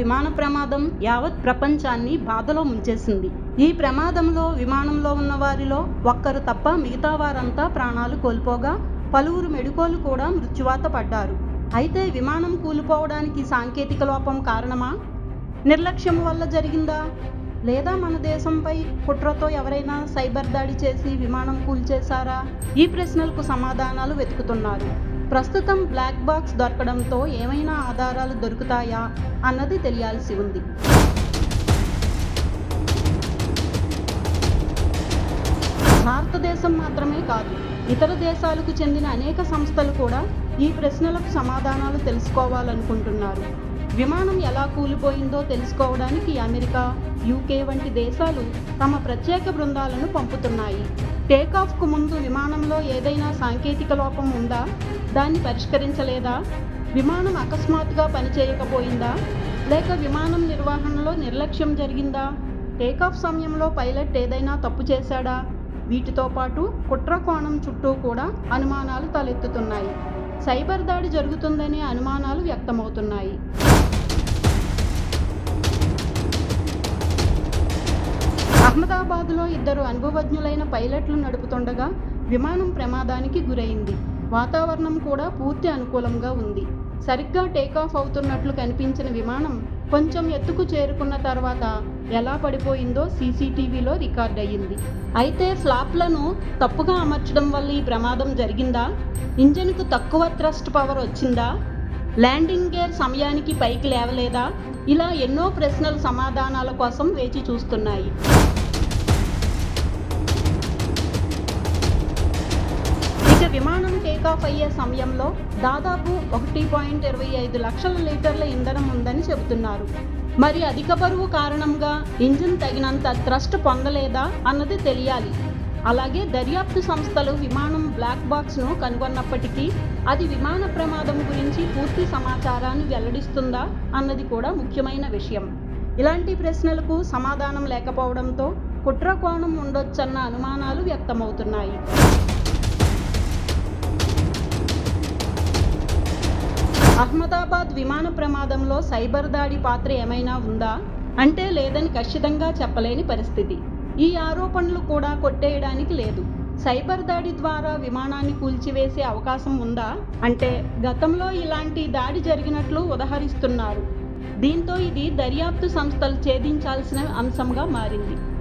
విమాన ప్రమాదం యావత్ ప్రపంచాన్ని బాధలో ముంచేసింది. ఈ ప్రమాదంలో విమానంలో ఉన్న వారిలో ఒక్కరు తప్ప మిగతా వారంతా ప్రాణాలు కోల్పోగా పలువురు మెడికోలు కూడా మృత్యువాత పడ్డారు. అయితే విమానం కూలిపోవడానికి సాంకేతిక లోపం కారణమా? నిర్లక్ష్యం వల్ల జరిగిందా? లేదా మన దేశంపై కుట్రతో ఎవరైనా సైబర్ దాడి చేసి విమానం కూల్చేశారా? ఈ ప్రశ్నలకు సమాధానాలు వెతుకుతున్నారు. ప్రస్తుతం బ్లాక్ బాక్స్ దొరకడంతో ఏమైనా ఆధారాలు దొరుకుతాయా అన్నది తెలియాల్సి ఉంది. భారతదేశం మాత్రమే కాదు, ఇతర దేశాలకు చెందిన అనేక సంస్థలు కూడా ఈ ప్రశ్నలకు సమాధానాలు తెలుసుకోవాలనుకుంటున్నారు. విమానం ఎలా కూలిపోయిందో తెలుసుకోవడానికి అమెరికా, యూకే వంటి దేశాలు తమ ప్రత్యేక బృందాలను పంపుతున్నాయి. టేకాఫ్కు ముందు విమానంలో ఏదైనా సాంకేతిక లోపం ఉందా? దాన్ని పరిష్కరించలేదా? విమానం అకస్మాత్తుగా పనిచేయకపోయిందా? లేక విమానం నిర్వహణలో నిర్లక్ష్యం జరిగిందా? టేకాఫ్ సమయంలో పైలట్ ఏదైనా తప్పు చేశాడా? వీటితో పాటు కుట్ర కోణం చుట్టూ కూడా అనుమానాలు తలెత్తుతున్నాయి. సైబర్ దాడి జరుగుతుందనే అనుమానాలు వ్యక్తమవుతున్నాయి. అహ్మదాబాద్లో ఇద్దరు అనుభవజ్ఞులైన పైలట్లు నడుపుతుండగా విమానం ప్రమాదానికి గురైంది. వాతావరణం కూడా పూర్తి అనుకూలంగా ఉంది. సరిగ్గా టేకాఫ్ అవుతున్నట్లు కనిపించిన విమానం కొంచెం ఎత్తుకు చేరుకున్న తర్వాత ఎలా పడిపోయిందో సీసీటీవీలో రికార్డ్ అయ్యింది. అయితే ఫ్లాప్లను తప్పుగా అమర్చడం వల్ల ఈ ప్రమాదం జరిగిందా? ఇంజన్కు తక్కువ థ్రస్ట్ పవర్ వచ్చిందా? ల్యాండింగ్ గేర్ సమయానికి పైకి లేవలేదా? ఇలా ఎన్నో ప్రశ్నలు సమాధానాల కోసం వేచి చూస్తున్నాయి. ఇక విమానం టేకాఫ్ అయ్యే సమయంలో దాదాపు 1.25 లక్షల లీటర్ల ఇంధనం ఉందని చెబుతున్నారు. మరి అధిక బరువు కారణంగా ఇంజిన్ తగినంత థ్రస్ట్ పొందలేదా అన్నది తెలియాలి. అలాగే దర్యాప్తు సంస్థలు విమానం బ్లాక్ బాక్స్ను కనుగొన్నప్పటికీ అది విమాన ప్రమాదం గురించి పూర్తి సమాచారాన్ని వెల్లడిస్తుందా అన్నది కూడా ముఖ్యమైన విషయం. ఇలాంటి ప్రశ్నలకు సమాధానం లేకపోవడంతో కుట్ర కోణం ఉండొచ్చన్న అనుమానాలు వ్యక్తమవుతున్నాయి. అహ్మదాబాద్ విమాన ప్రమాదంలో సైబర్ దాడి పాత్ర ఏమైనా ఉందా అంటే లేదని ఖచ్చితంగా చెప్పలేని పరిస్థితి. ఈ ఆరోపణలు కూడా కొట్టేయడానికి లేదు. సైబర్ దాడి ద్వారా విమానాన్ని కూల్చివేసే అవకాశం ఉందా అంటే గతంలో ఇలాంటి దాడి జరిగినట్లు ఉదహరిస్తున్నారు. దీంతో ఇది దర్యాప్తు సంస్థలు ఛేదించాల్సిన అంశంగా మారింది.